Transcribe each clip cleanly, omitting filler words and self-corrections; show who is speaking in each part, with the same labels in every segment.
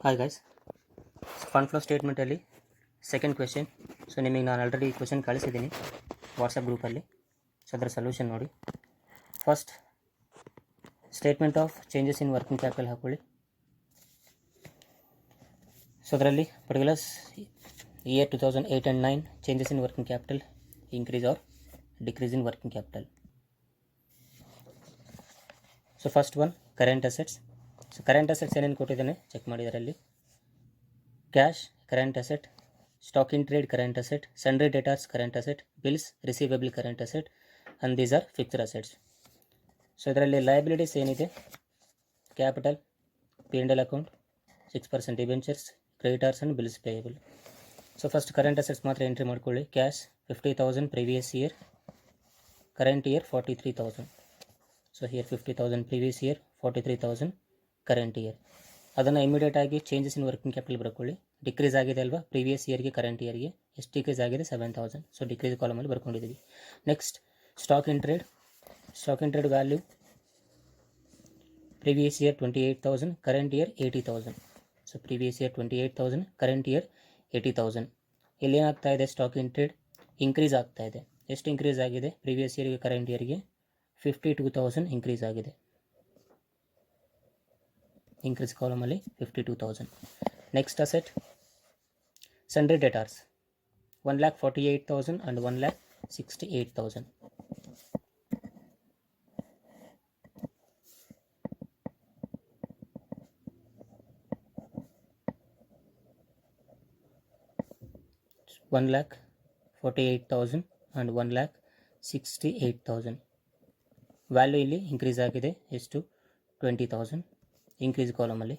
Speaker 1: Hi guys, fund flow ಸ್ಟೇಟ್ಮೆಂಟಲ್ಲಿ second question. So ನಿಮಗೆ ನಾನು ಆಲ್ರೆಡಿ ಕ್ವೆಶನ್ ಕಳಿಸಿದ್ದೀನಿ ವಾಟ್ಸಪ್ ಗ್ರೂಪಲ್ಲಿ. ಸೊ ಅದರ ಸೊಲ್ಯೂಷನ್ ನೋಡಿ. First statement of changes in working capital ಹಾಕೊಳ್ಳಿ. ಸೊ ಅದರಲ್ಲಿ particulars year 2008 and 9 changes in working capital, increase or decrease in working capital. So first one current assets. So current assets ಏನೇನು ಕೊಟ್ಟಿದ್ದಾನೆ check ಮಾಡಿ. ಇದರಲ್ಲಿ cash current asset, stock in trade current asset, sundry debtors current asset, bills receivable current asset and these are fixed assets. So ಇದರಲ್ಲಿ liabilities ಏನಿದೆ, capital, P&L account, 6% debentures, creditors and bills payable. So first current assets ಮಾತ್ರ entry ಮಾಡ್ಕೊಳ್ಳಿ. Cash 50,000 previous year, current year 43,000. So here 50,000 previous year, 43,000 current year. ಅದನ್ನು immediate ಆಗಿ changes in working capital ಬರ್ಕೊಳ್ಳಿ. Decrease ಆಗಿದೆ ಅಲ್ವಾ, previous ಇಯರ್ಗೆ current ಇಯರ್ಗೆ ಎಷ್ಟು ಡಿಕ್ರೀಸ್ ಆಗಿದೆ? 7,000. ಸೊ ಡಿಕ್ರೀಸ್ ಕಾಲಮಲ್ಲಿ ಬರ್ಕೊಂಡಿದ್ದೀವಿ. Next stock in trade. Stock in trade value previous year 28,000, current year 80,000. So previous year 28,000, current year 80,000. ಇಲ್ಲಿ ಏನಾಗ್ತಾ ಇದೆ? ಸ್ಟಾಕ್ ಇನ್ ಟ್ರೇಡ್ ಇನ್ಕ್ರೀಸ್ ಆಗ್ತಾ ಇದೆ. ಎಷ್ಟು ಇನ್ಕ್ರೀಸ್ ಆಗಿದೆ? ಪ್ರಿವಿಯಸ್ ಇಯರ್ಗೆ ಕರೆಂಟ್ ಇಯರ್ಗೆ 52,000 ಇನ್ಕ್ರೀಸ್ ಆಗಿದೆ. ಇನ್ಕ್ರೀಸ್ ಕಾಲಮಲ್ಲಿ 52,000. Next asset sundry debtors 1,48,000 and 1,68,000. $1,48,000 and 1,68,000. Value ಇಲ್ಲಿ ಇನ್ಕ್ರೀಸ್ ಆಗಿದೆ. ಎಷ್ಟು? 20,000. ಇನ್ಕ್ರೀಸ್ ಕಾಲಮಲ್ಲಿ.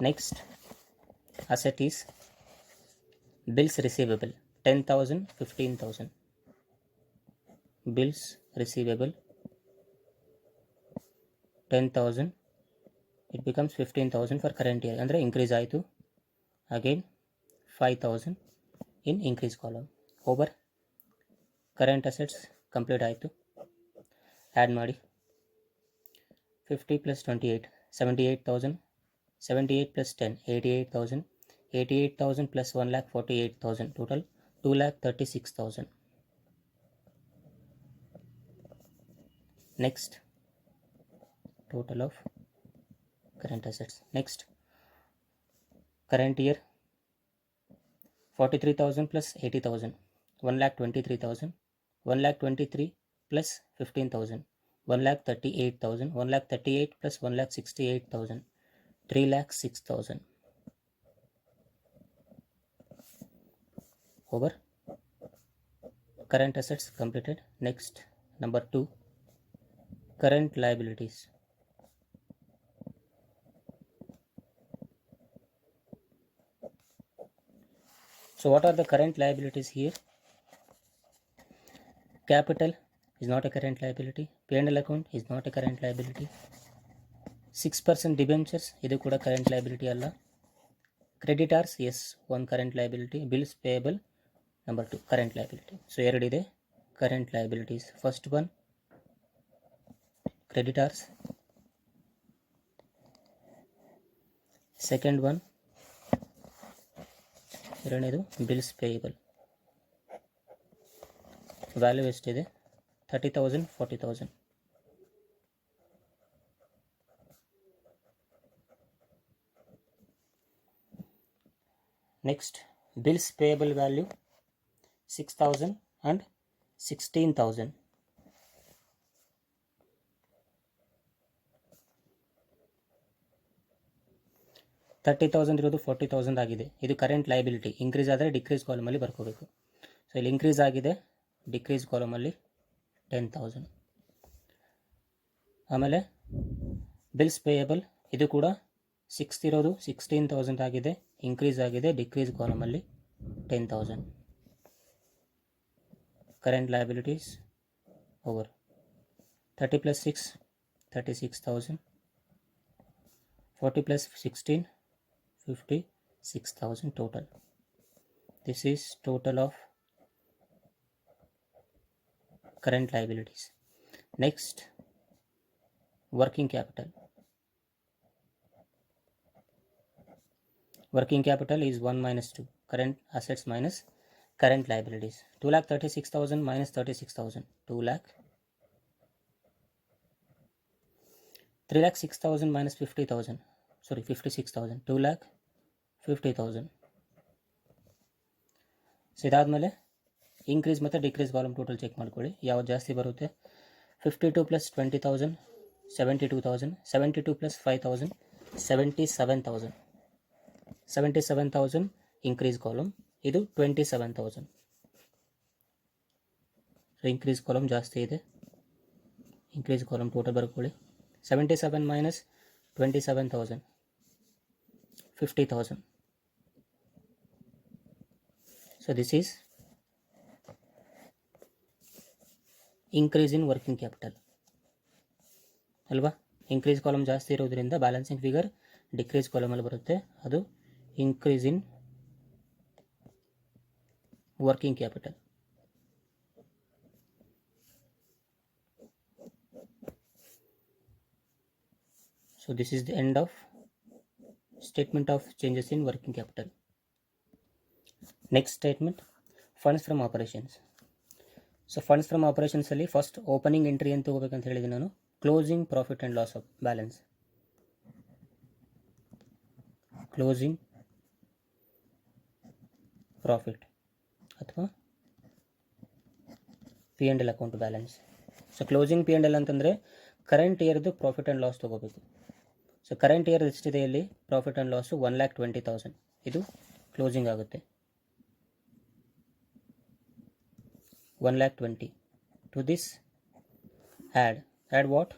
Speaker 1: Next asset is bills receivable 10,000, 15,000. Bills receivable 10,000, it becomes 15,000 for current year. ಅಂದರೆ ಇನ್ಕ್ರೀಸ್ ಆಯಿತು. Again 5,000 in increase column. Over current assets complete ಆಯಿತು. Add ಮಾಡಿ. 50 + 28 78,000, 78 + 10 88,000, 88,000 + 1,48,000, total 2,36,000. Next, total of current assets. Next, current year 43,000 + 80,000, 1,23,000, 1,23 + 15,000, 1,38,000, 1,38 + 1,68,000, 3,06,000. Over current assets completed. Next, number 2, current liabilities. So what are the current liabilities here? Capital is not a current liability. P&L account is not a current liability. 6% debentures ಇದು ಕೂಡ current liability ಅಲ್ಲ. Creditors yes, one current liability. Bills payable number 2 current liability. So ಎರಡಿದೆ current liabilities. First one creditors, second one ಎರಡನೇದು bills payable. Value ಎಷ್ಟಿದೆ? 30,000, 40,000. Next, bills payable value 6,000 and 16,000. $30,000 ಇರೋದು 40,000 ಆಗಿದೆ. ಇದು current liability. Increase ಆದರೆ decrease ಕಾಲಮಲ್ಲಿ ಬರ್ಕೋಬೇಕು. So ಇಲ್ಲಿ increase ಆಗಿದೆ, decrease ಕಾಲಮಲ್ಲಿ 10,000. ಆಮೇಲೆ ಬಿಲ್ಸ್ ಪೇಯಬಲ್ ಇದು ಕೂಡ 6 ಇರೋದು 16,000 ಆಗಿದೆ, ಇನ್ಕ್ರೀಸ್ ಆಗಿದೆ, decrease ಕಾಲಮಲ್ಲಿ 10,000. Current liabilities over 30 + 6 36,000, 40 + 16 56,000 total. This is total of current liabilities. Next, working capital. Working capital is 1 minus 2. Current assets minus current liabilities. 2,36,000 minus 36,000. 3,06,000 minus 50,000. Sorry, 56,000. 2,50,000. So ಇದಾದಮೇಲೆ increase ಮತ್ತು decrease column total check ಮಾಡ್ಕೊಳ್ಳಿ ಯಾವ್ದು ಜಾಸ್ತಿ ಬರುತ್ತೆ. 52 plus 20,000 72,000. 72 plus 5,000 77,000. 77,000 increase column, ಇದು 27,000. So increase column ಜಾಸ್ತಿ ಇದೆ. Increase column total ಬರ್ಕೊಳ್ಳಿ. 77 minus 27,000 50,000. So this is increase in working capital ಅಲ್ವಾ. ಇನ್ಕ್ರೀಸ್ ಕಾಲಮ್ ಜಾಸ್ತಿ ಇರೋದ್ರಿಂದ ಬ್ಯಾಲೆನ್ಸಿಂಗ್ ಫಿಗರ್ ಡಿಕ್ರೀಸ್ ಕಾಲಮಲ್ಲಿ ಬರುತ್ತೆ, ಅದು increase in working capital. So this is the end of statement of changes in working capital. Next statement, funds from operations. So funds from operations ಅಲ್ಲಿ first opening entry ಅಂತ ತಗೋಬೇಕಂತ ಹೇಳಿದೆ ನಾನು. Closing profit and loss of balance, closing profit ಅಥವಾ P&L account balance. So closing P&L ಅಂತಂದರೆ current ಇಯರ್ದು profit and loss ತೊಗೋಬೇಕು. So current year ಎಷ್ಟಿದೆ ಇಲ್ಲಿ profit and loss 1,20,000, ಇದು ಕ್ಲೋಸಿಂಗ್ ಆಗುತ್ತೆ. 1,20,000. To this add what?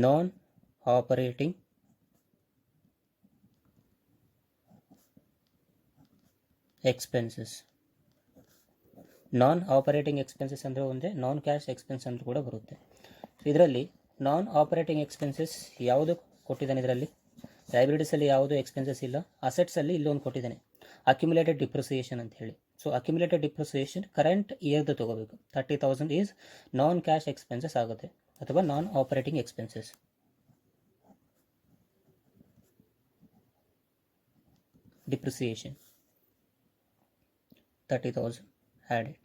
Speaker 1: Non-operating expenses. Non operating expenses ಅಂದರೆ ಒಂದೇ, non cash expense ಅಂತ ಕೂಡ ಬರುತ್ತೆ. ಇದರಲ್ಲಿ ನಾನ್ ಆಪರೇಟಿಂಗ್ ಎಕ್ಸ್ಪೆನ್ಸಸ್ ಯಾವುದು ಕೊಟ್ಟಿದ್ದಾನೆ, ಇದರಲ್ಲಿ ಲೈಬಿಲಿಟೀಸಲ್ಲಿ ಯಾವುದು ಎಕ್ಸ್ಪೆನ್ಸಸ್ ಇಲ್ಲ, ಅಸೆಟ್ಸಲ್ಲಿ ಇಲ್ಲೊಂದು ಕೊಟ್ಟಿದ್ದಾನೆ ಅಕ್ಯುಮುಲೇಟೆಡ್ ಡಿಪ್ರಿಸಿಯೇಷನ್ ಅಂತ ಹೇಳಿ. ಸೊ ಅಕ್ಯುಮುಲೇಟೆಡ್ ಡಿಪ್ರಿಸಿಯೇಷನ್ ಕರೆಂಟ್ ಇಯರ್ದು ತೊಗೋಬೇಕು. 30,000 ಈಸ್ ನಾನ್ ಕ್ಯಾಶ್ ಎಕ್ಸ್ಪೆನ್ಸಸ್ ಆಗುತ್ತೆ ಅಥವಾ non operating expenses. Depreciation 30,000 add it.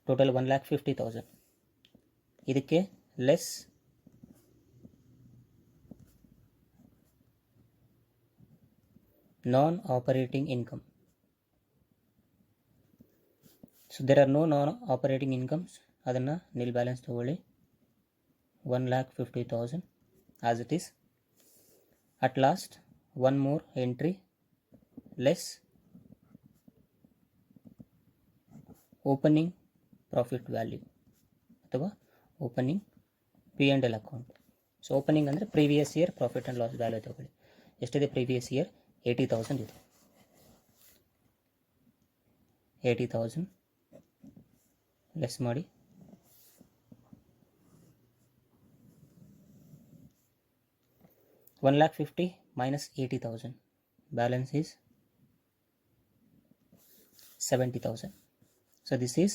Speaker 1: Total 1,50,000. ಇದಕ್ಕೆ less non operating income. So there are no non operating incomes, ಅದನ್ನು ನಿಲ್ ಬ್ಯಾಲೆನ್ಸ್ ತಗೊಳ್ಳಿ. 1,50,000 as it is. At last one more entry, less opening profit value ಅಥವಾ opening P&L account. So opening ಅಂದರೆ previous year profit and loss value ತಗೊಳ್ಳಿ. ಎಷ್ಟಿದೆ previous year? 80,000 ಇದೆ. 80,000 less ಮಾಡಿ 1,50,000 minus 80,000, balance is 70,000. So this is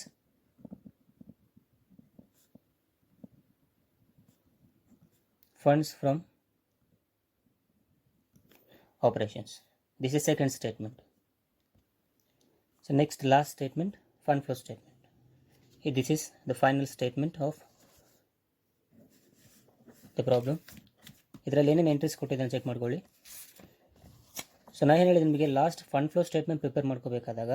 Speaker 1: funds from operations. This is second statement. So next last statement, fund flow statement. This is the final statement of the problem. ಇದರಲ್ಲಿ ಏನೇನು entries ಕೊಟ್ಟಿದ್ದಾನೆ check ಮಾಡ್ಕೊಳ್ಳಿ. So ನಾನು ಏನು ಹೇಳಿದೆ ನಿಮಗೆ, last fund flow statement prepare ಮಾಡ್ಕೋಬೇಕಾದಾಗ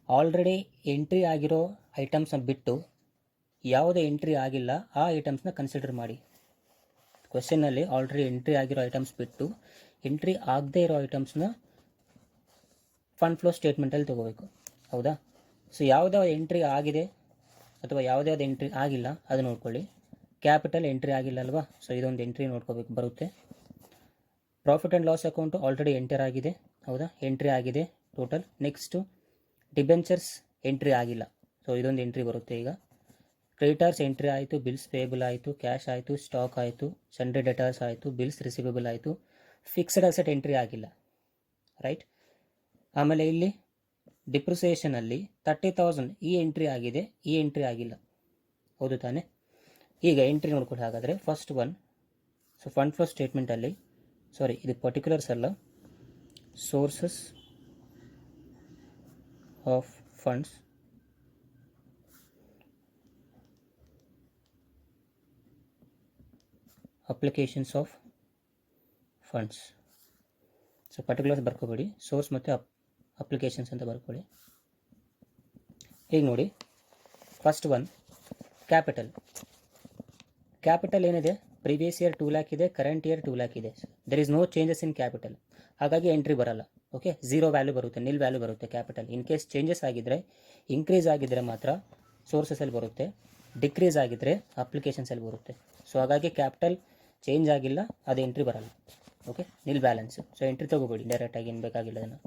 Speaker 1: already entry ಆಗಿರೋ ಐಟಮ್ಸ್ನ ಬಿಟ್ಟು ಯಾವುದೇ ಎಂಟ್ರಿ ಆಗಿಲ್ಲ ಆ ಐಟಮ್ಸ್ನ ಕನ್ಸಿಡರ್ ಮಾಡಿ. ಕ್ವೆಶ್ಚನ್ನಲ್ಲಿ ಆಲ್ರೆಡಿ ಎಂಟ್ರಿ ಆಗಿರೋ ಐಟಮ್ಸ್ ಬಿಟ್ಟು ಎಂಟ್ರಿ ಆಗದೇ ಇರೋ ಐಟಮ್ಸ್ನ ಫಂಡ್ ಫ್ಲೋ ಸ್ಟೇಟ್ಮೆಂಟಲ್ಲಿ ತೊಗೋಬೇಕು, ಹೌದಾ. ಸೊ ಯಾವುದ್ಯಾವ್ದು ಎಂಟ್ರಿ ಆಗಿದೆ ಅಥವಾ ಯಾವುದ್ಯಾವ್ದು ಎಂಟ್ರಿ ಆಗಿಲ್ಲ ಅದು ನೋಡ್ಕೊಳ್ಳಿ. ಕ್ಯಾಪಿಟಲ್ ಎಂಟ್ರಿ ಆಗಿಲ್ಲ ಅಲ್ವಾ, ಸೊ ಇದೊಂದು ಎಂಟ್ರಿ ನೋಡ್ಕೋಬೇಕು ಬರುತ್ತೆ. Profit and loss account already enter ಆಗಿದೆ, ಹೌದಾ, ಎಂಟ್ರಿ ಆಗಿದೆ ಟೋಟಲ್. ನೆಕ್ಸ್ಟು ಡಿಬೆಂಚರ್ಸ್ ಎಂಟ್ರಿ ಆಗಿಲ್ಲ, ಸೊ ಇದೊಂದು ಎಂಟ್ರಿ ಬರುತ್ತೆ. ಈಗ ಕ್ರೆಡಿಟರ್ಸ್ ಎಂಟ್ರಿ ಆಯಿತು, ಬಿಲ್ಸ್ ಪೇಬಲ್ ಆಯಿತು, ಕ್ಯಾಶ್ ಆಯಿತು, ಸ್ಟಾಕ್ ಆಯಿತು, ಸನ್ರಿ ಡೆಟರ್ಸ್ ಆಯಿತು, ಬಿಲ್ಸ್ ರಿಸೀವೇಬಲ್ ಆಯಿತು. ಫಿಕ್ಸ್ಡ್ ಅಸೆಟ್ ಎಂಟ್ರಿ ಆಗಿಲ್ಲ, ರೈಟ್. ಆಮೇಲೆ ಇಲ್ಲಿ ಡಿಪ್ರಿಸಿಯೇಷನಲ್ಲಿ 30,000 ಈ ಎಂಟ್ರಿ ಆಗಿದೆ, ಈ ಎಂಟ್ರಿ ಆಗಿಲ್ಲ, ಹೌದು ತಾನೆ. ಈಗ ಎಂಟ್ರಿ ನೋಡ್ಕೊಳ್ಳಿ. ಹಾಗಾದರೆ first one, so fund flow ಸ್ಟೇಟ್ಮೆಂಟಲ್ಲಿ, ಸಾರಿ ಇದು ಪರ್ಟಿಕ್ಯುಲರ್ಸ್ ಅಲ್ಲ, sources of funds, applications of funds. So particulars ಬರ್ಕೋಬೇಡಿ, ಸೋರ್ಸ್ ಮತ್ತು ಅಪ್ಲಿಕೇಶನ್ಸ್ ಅಂತ ಬರ್ಕೊಳ್ಳಿ. ಈಗ ನೋಡಿ, ಫಸ್ಟ್ ಒನ್ ಕ್ಯಾಪಿಟಲ್. ಕ್ಯಾಪಿಟಲ್ ಏನಿದೆ, ಪ್ರೀವಿಯಸ್ ಇಯರ್ 2 lakh ಇದೆ, ಕರೆಂಟ್ ಇಯರ್ 2 lakh ಇದೆ. There is no changes in capital, ಹಾಗಾಗಿ ಎಂಟ್ರಿ ಬರಲ್ಲ. ಓಕೆ, ಝೀರೋ ವ್ಯಾಲ್ಯೂ ಬರುತ್ತೆ, ನಿಲ್ ವ್ಯಾಲ್ಯೂ ಬರುತ್ತೆ ಕ್ಯಾಪಿಟಲ್. ಇನ್ ಕೇಸ್ ಚೇಂಜಸ್ ಆಗಿದ್ದರೆ, ಇನ್ಕ್ರೀಸ್ ಆಗಿದ್ದರೆ ಮಾತ್ರ ಸೋರ್ಸಸಲ್ಲಿ ಬರುತ್ತೆ, ಡಿಕ್ರೀಸ್ ಆಗಿದ್ದರೆ ಅಪ್ಲಿಕೇಶನ್ಸಲ್ಲಿ ಬರುತ್ತೆ. ಸೊ ಹಾಗಾಗಿ ಕ್ಯಾಪಿಟಲ್ ಚೇಂಜ್ ಆಗಿಲ್ಲ, ಅದು ಎಂಟ್ರಿ ಬರಲ್ಲ. ಓಕೆ, ನಿಲ್ ಬ್ಯಾಲೆನ್ಸು. ಸೊ ಎಂಟ್ರಿ ತೊಗೋಬೇಡಿ, ಡೈರೆಕ್ಟಾಗಿ ಏನು ಬೇಕಾಗಿಲ್ಲ ಅದನ್ನು.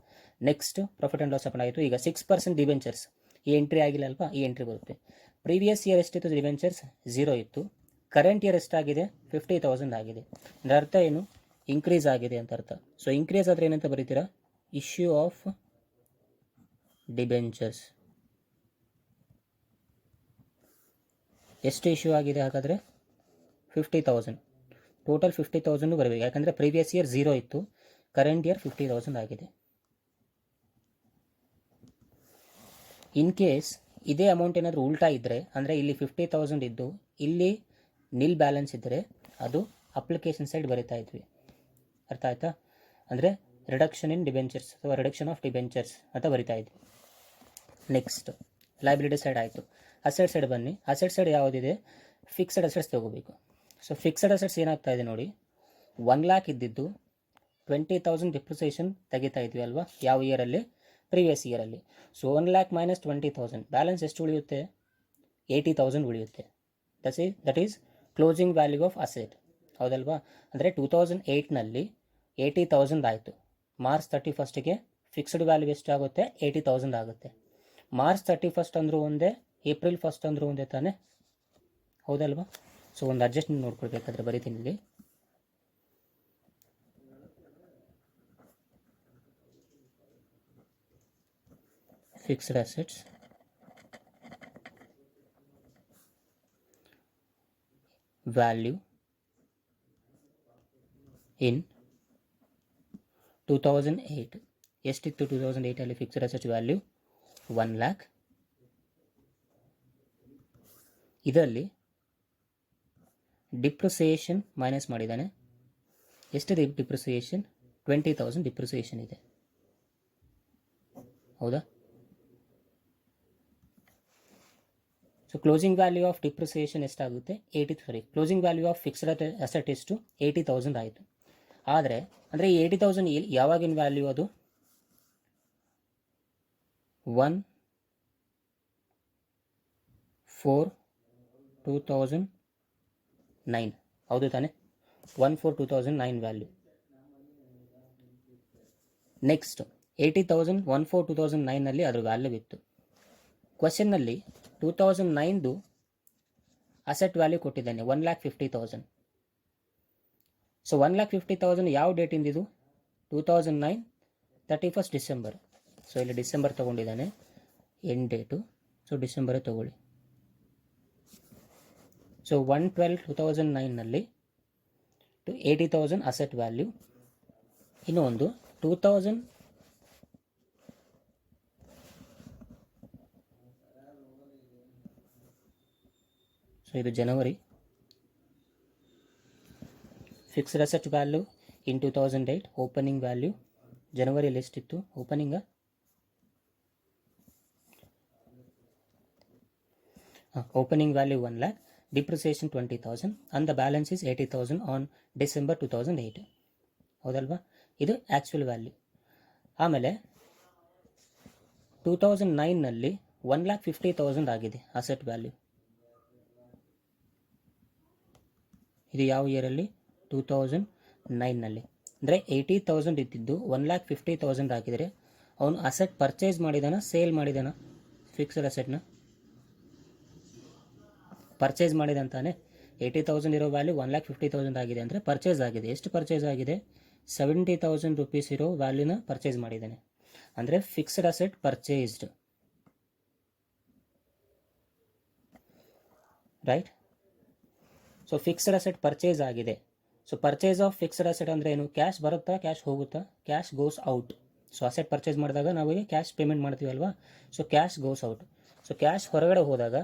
Speaker 1: Next profit and loss account ಆಯಿತು. ಈಗ 6% ಡಿವೆಂಚರ್ಸ್, ಈ ಎಂಟ್ರಿ ಆಗಿಲ್ಲ ಅಲ್ವಾ, ಈ ಎಂಟ್ರಿ ಬರುತ್ತೆ. ಪ್ರೀವಿಯಸ್ ಇಯರ್ ಎಷ್ಟಿತ್ತು ಡಿವೆಂಚರ್ಸ್, 0 ಇತ್ತು. ಕರೆಂಟ್ ಇಯರ್ ಎಷ್ಟಾಗಿದೆ, 50,000 ಆಗಿದೆ. ಅದರ ಅರ್ಥ ಏನು, ಇನ್ಕ್ರೀಸ್ ಆಗಿದೆ ಅಂತ ಅರ್ಥ. ಸೊ ಇನ್ಕ್ರೀಸ್ ಆದರೆ ಏನಂತ ಬರೀತೀರಾ, ಇಶ್ಯೂ ಆಫ್ ಡಿಬೆಂಚರ್ಸ್. ಎಷ್ಟು ಇಶ್ಯೂ ಆಗಿದೆ ಹಾಗಾದರೆ, 50,000. ಟೋಟಲ್ 50,000 ಬರಬೇಕು, ಯಾಕಂದರೆ ಪ್ರೀವಿಯಸ್ ಇಯರ್ 0 ಇತ್ತು, ಕರೆಂಟ್ ಇಯರ್ 50,000 ಆಗಿದೆ. ಇನ್ ಕೇಸ್ ಇದೇ ಅಮೌಂಟ್ ಏನಾದರೂ ಉಲ್ಟಾ ಇದ್ದರೆ, ಅಂದರೆ ಇಲ್ಲಿ 50,000 ಇದ್ದು ಇಲ್ಲಿ ನಿಲ್ ಬ್ಯಾಲೆನ್ಸ್ ಇದ್ದರೆ, ಅದು ಅಪ್ಲಿಕೇಶನ್ ಸೈಡ್ ಬರಿತಾ ಇದ್ವಿ. ಅರ್ಥ ಆಯ್ತಾ? ಅಂದರೆ ರಿಡಕ್ಷನ್ ಇನ್ ಡಿಬೆಂಚರ್ಸ್ ಅಥವಾ ರಿಡಕ್ಷನ್ ಆಫ್ ಡಿಬೆಂಚರ್ಸ್ ಅಂತ ಬರಿತಾ ಇದ್ವಿ. ನೆಕ್ಸ್ಟ್ ಲೈಬಿಲಿಟಿ ಸೈಡ್ ಆಯಿತು. ಅಸೆಟ್ ಸೈಡ್ ಬನ್ನಿ. ಅಸೆಟ್ ಸೈಡ್ ಯಾವುದಿದೆ, ಫಿಕ್ಸೆಡ್ ಅಸೆಟ್ಸ್ ತೊಗೋಬೇಕು. ಸೊ ಫಿಕ್ಸೆಡ್ ಅಸೆಟ್ಸ್ ಏನಾಗ್ತಾ ಇದೆ ನೋಡಿ, 1 lakh ಇದ್ದಿದ್ದು 20,000 ಡಿಪ್ರಿಸಿಯೇಷನ್ ತೆಗಿತಾ ಇದ್ವಿ ಅಲ್ವಾ, ಯಾವ ಇಯರಲ್ಲಿ, ಪ್ರೀವಿಯಸ್ ಇಯರಲ್ಲಿ. ಸೊ 1 lakh ಮೈನಸ್ 20,000, ಬ್ಯಾಲೆನ್ಸ್ ಎಷ್ಟು ಉಳಿಯುತ್ತೆ, 80,000 ಉಳಿಯುತ್ತೆ. That is closing value of asset, ಹೌದಲ್ವಾ? ಅಂದರೆ 2008ನಲ್ಲಿ 80,000 ಆಯಿತು. ಮಾರ್ಚ್ 31ಗೆ ಫಿಕ್ಸ್ಡ್ ವ್ಯಾಲ್ಯೂ ಎಷ್ಟಾಗುತ್ತೆ, 80,000 ಆಗುತ್ತೆ. ಮಾರ್ಚ್ 31 ಅಂದರೂ ಒಂದೇ, ಏಪ್ರಿಲ್ 1 ಅಂದರೂ ಒಂದೇ ತಾನೇ, ಹೌದಲ್ವಾ? ಸೊ ಒಂದು ಅಡ್ಜಸ್ಟ್ಮೆಂಟ್ ನೋಡ್ಕೊಳ್ಬೇಕಾದ್ರೆ ಬರೀತೀನಿ ಇಲ್ಲಿ. ಫಿಕ್ಸ್ಡ್ ಅಸೆಟ್ಸ್ ವ್ಯಾಲ್ಯೂ ಇನ್ 2008 ಎಷ್ಟಿತ್ತು, 2008ಅಲ್ಲಿ ಫಿಕ್ಸ್ಡ್ ಅಸೆಟ್ಸ್ ವ್ಯಾಲ್ಯೂ 1 lakh. ಇದರಲ್ಲಿ ಡಿಪ್ರಿಸಿಯೇಷನ್ ಮೈನಸ್ ಮಾಡಿದ್ದಾನೆ. ಎಷ್ಟಿದೆ ಡಿಪ್ರಿಸಿಯೇಷನ್, 20,000 ಡಿಪ್ರಿಸಿಯೇಷನ್ ಇದೆ, ಹೌದಾ? So closing value of depreciation ಎಷ್ಟಾಗುತ್ತೆ, closing value of fixed asset ಎಷ್ಟು, 80,000 ಆಯಿತು. ಆದರೆ ಅಂದರೆ ಈ 80,000 ಯಾವಾಗಿನ ವ್ಯಾಲ್ಯೂ, ಅದು 1/4/2009, ಹೌದು ತಾನೆ? 1/4/2009 ವ್ಯಾಲ್ಯೂ. ನೆಕ್ಸ್ಟ್ 80,000 1/4/2009ನಲ್ಲಿ ಅದರ ವ್ಯಾಲ್ಯೂ ಇತ್ತು. ಕ್ವಶನ್ನಲ್ಲಿ 2009ದು ಅಸೆಟ್ ವ್ಯಾಲ್ಯೂ ಕೊಟ್ಟಿದ್ದಾನೆ, 1,50,000. ಸೊ 1,50,000 ಯಾವ ಡೇಟಿಂದ ಇದು, 2009 31 ಡಿಸೆಂಬರ್. ಸೊ ಇಲ್ಲಿ ಡಿಸೆಂಬರ್ ತೊಗೊಂಡಿದ್ದಾನೆ ಎಂಡ್ ಡೇಟು, ಸೊ ಡಿಸೆಂಬರೇ ತೊಗೊಳ್ಳಿ. ಸೊ 1/12/2009ನಲ್ಲಿ 80,000 ಅಸೆಟ್ ವ್ಯಾಲ್ಯೂ. ಇನ್ನೂ ಒಂದು 2000 ಸೊ ಇದು ಜನವರಿ. Fixed asset value in 2008, opening value ಜನವರಿಯಲ್ಲಿ ಎಷ್ಟಿತ್ತು, opening opening value 1 lakh, depreciation 20,000 and the balance is 80,000 on December 2008, ಹೌದಲ್ವಾ? ಇದು ಆ್ಯಕ್ಚುಯಲ್ ವ್ಯಾಲ್ಯೂ. ಆಮೇಲೆ 2009ನಲ್ಲಿ 1,50,000 ಆಗಿದೆ ಅಸೆಟ್ ವ್ಯಾಲ್ಯೂ. ಇದು ಯಾವ ಇಯರಲ್ಲಿ, 2009ನಲ್ಲಿ. ಅಂದರೆ 80,000 ಇದ್ದಿದ್ದು 1,50,000 ಆಗಿದರೆ ಅವನು ಅಸೆಟ್ ಪರ್ಚೇಸ್ ಮಾಡಿದಾನ, ಸೇಲ್ ಮಾಡಿದಾನ, ಫಿಕ್ಸ್ಡ್ ಅಸೆಟ್ನ ಪರ್ಚೇಸ್ ಮಾಡಿದಂತಾನೆ. 80,000 ಇರೋ ವ್ಯಾಲ್ಯೂ 1,50,000 ಆಗಿದೆ ಅಂದರೆ ಪರ್ಚೇಸ್ ಆಗಿದೆ. ಎಷ್ಟು ಪರ್ಚೇಸ್ ಆಗಿದೆ, 70,000 ರುಪೀಸ್ ಇರೋ ವ್ಯಾಲ್ಯೂನ ಪರ್ಚೇಸ್ ಮಾಡಿದ್ದಾನೆ. ಅಂದರೆ fixed asset purchased, right? So fixed asset purchase ಆಗಿದೆ. So purchase of fixed asset ಅಂದರೆ ಏನು? ಕ್ಯಾಶ್ ಬರುತ್ತಾ, ಕ್ಯಾಶ್ ಹೋಗುತ್ತಾ? Cash goes out. So asset purchase ಮಾಡಿದಾಗ ನಾವು ಕ್ಯಾಶ್ ಪೇಮೆಂಟ್ ಮಾಡ್ತೀವಿ ಅಲ್ವಾ? So cash goes out. So cash ಹೊರಗಡೆ ಹೋದಾಗ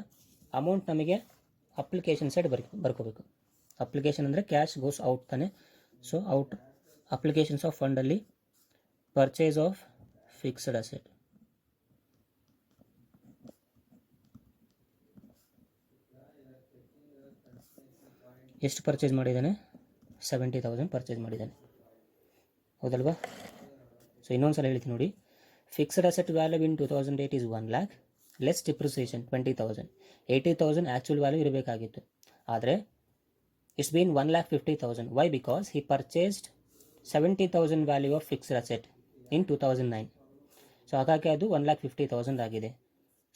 Speaker 1: ಅಮೌಂಟ್ ನಮಗೆ ಅಪ್ಲಿಕೇಶನ್ ಸೈಡ್ ಬರ್ಕೋಬೇಕು. ಅಪ್ಲಿಕೇಶನ್ ಅಂದರೆ ಕ್ಯಾಶ್ ಗೋಸ್ ಔಟ್ ತಾನೆ. ಸೊ ಔಟ್ ಅಪ್ಲಿಕೇಶನ್ಸ್ ಆಫ್ ಫಂಡಲ್ಲಿ ಪರ್ಚೇಸ್ ಆಫ್ ಫಿಕ್ಸ್ಡ್ ಅಸೆಟ್. ಎಷ್ಟು ಪರ್ಚೇಸ್ ಮಾಡಿದ್ದಾನೆ? 70,000 ಪರ್ಚೇಸ್ ಮಾಡಿದ್ದಾನೆ, ಹೌದಲ್ವಾ? ಸೊ ಇನ್ನೊಂದು ಸಲ ಹೇಳ್ತೀನಿ ನೋಡಿ. Fixed asset value in 2008 is 1 lakh, less depreciation 20,000. 80,000 actual value ಇರಬೇಕಾಗಿತ್ತು, ಆದರೆ it's been 1,50,000. Why? Because he purchased 70,000 value of fixed asset in 2009. So ಹಾಗಾಗಿ ಅದು 1,50,000 ಆಗಿದೆ.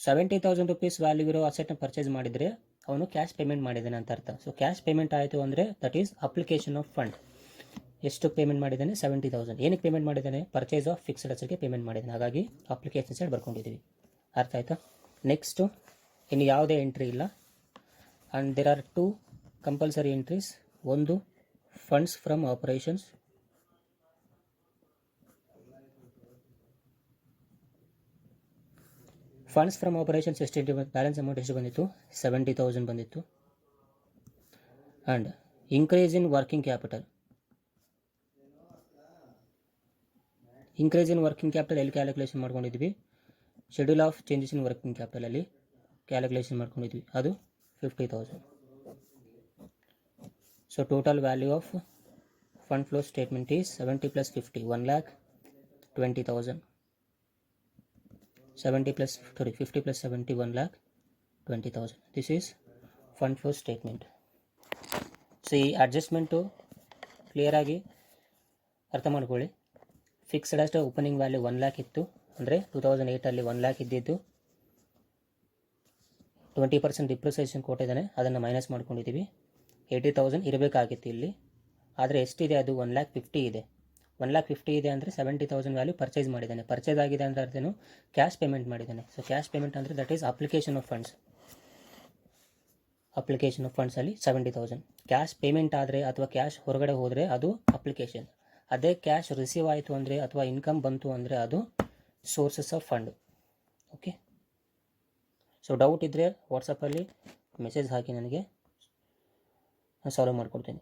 Speaker 1: 70,000 ರುಪೀಸ್ ವ್ಯಾಲ್ಯೂ ಇರೋ ಅಸೆಟ್ನ ಪರ್ಚೇಸ್ ಮಾಡಿದರೆ ಅವನು ಕ್ಯಾಶ್ ಪೇಮೆಂಟ್ ಮಾಡಿದ್ದಾನೆ ಅಂತ ಅರ್ಥ. ಸೊ ಕ್ಯಾಶ್ ಪೇಮೆಂಟ್ ಆಯಿತು ಅಂದರೆ that is application of fund. ಎಷ್ಟು ಪೇಮೆಂಟ್ ಮಾಡಿದ್ದಾನೆ? 70,000. ಏನಕ್ಕೆ ಪೇಮೆಂಟ್ ಮಾಡಿದ್ದಾನೆ? ಪರ್ಚೇಸ್ ಆಫ್ ಫಿಕ್ಸ್ಡ್ ಅಸೆಟ್ಗೆ ಪೇಮೆಂಟ್ ಮಾಡಿದ್ದಾನೆ. ಹಾಗಾಗಿ ಅಪ್ಲಿಕೇಶನ್ ಸೈಡ್ ಬರ್ಕೊಂಡಿದ್ದೀವಿ. ಅರ್ಥ ಆಯಿತಾ? ನೆಕ್ಸ್ಟು ಇನ್ನು ಯಾವುದೇ ಎಂಟ್ರಿ ಇಲ್ಲ. And there are 2 compulsory entries. ಒಂದು funds from operations. Funds from operations ಎಷ್ಟು ಬ್ಯಾಲೆನ್ಸ್ ಅಮೌಂಟ್ ಎಷ್ಟು ಬಂದಿತ್ತು? 70,000 ಬಂದಿತ್ತು. And increase in working capital. Increase in working capital ಎಲ್ಲಿ ಕ್ಯಾಲ್ಕುಲೇಷನ್ ಮಾಡ್ಕೊಂಡಿದ್ವಿ? Schedule of changes in working ಕ್ಯಾಪಿಟಲಲ್ಲಿ ಕ್ಯಾಲ್ಕುಲೇಷನ್ ಮಾಡ್ಕೊಂಡಿದ್ವಿ, ಅದು 50,000. So total value of fund flow statement is 70 + 50, 1,20,000. 50 + 70, 1,20,000. This is fund flow statement. So ಈ adjustment ಕ್ಲಿಯರಾಗಿ ಅರ್ಥ ಮಾಡ್ಕೊಳ್ಳಿ. Fixed ಅಷ್ಟೇ ಓಪನಿಂಗ್ ವ್ಯಾಲ್ಯೂ 1 lakh ಇತ್ತು, ಅಂದರೆ 2008 1 lakh ಇದ್ದಿದ್ದು 20% ಡಿಪ್ರಿಸಿಯೇಷನ್ ಕೊಟ್ಟಿದ್ದಾನೆ, ಅದನ್ನು ಮೈನಸ್ ಮಾಡ್ಕೊಂಡಿದ್ದೀವಿ. 80,000 ಇರಬೇಕಾಗಿತ್ತು ಇಲ್ಲಿ, ಆದರೆ ಎಷ್ಟಿದೆ? ಅದು 1,50,000 ಇದೆ. 1,50,000 ಇದೆ ಅಂದರೆ 70,000 ವ್ಯಾಲ್ಯೂ ಪರ್ಚೇಸ್ ಮಾಡಿದ್ದಾನೆ. ಪರ್ಚೇಸ್ ಆಗಿದೆ ಅಂದರೆ ಅರ್ಥೇನು? ಕ್ಯಾಶ್ ಪೇಮೆಂಟ್ ಮಾಡಿದ್ದಾನೆ. ಸೊ ಕ್ಯಾಶ್ ಪೇಮೆಂಟ್ ಅಂದರೆ that is application of funds. Application of ಫಂಡ್ಸಲ್ಲಿ 70,000 ಕ್ಯಾಶ್ ಪೇಮೆಂಟ್ ಆದರೆ ಅಥವಾ ಕ್ಯಾಶ್ ಹೊರಗಡೆ ಹೋದರೆ ಅದು ಅಪ್ಲಿಕೇಶನ್. ಅದೇ ಕ್ಯಾಶ್ ರಿಸೀವ್ ಆಯಿತು ಅಂದರೆ ಅಥವಾ ಇನ್ಕಮ್ ಬಂತು ಅಂದರೆ ಅದು sources of fund. Okay. So doubt ಇದ್ದರೆ ವಾಟ್ಸಪ್ಪಲ್ಲಿ ಮೆಸೇಜ್ ಹಾಕಿ, ನನಗೆ ಸಾಲ್ವ್ ಮಾಡಿಕೊಡ್ತೀನಿ.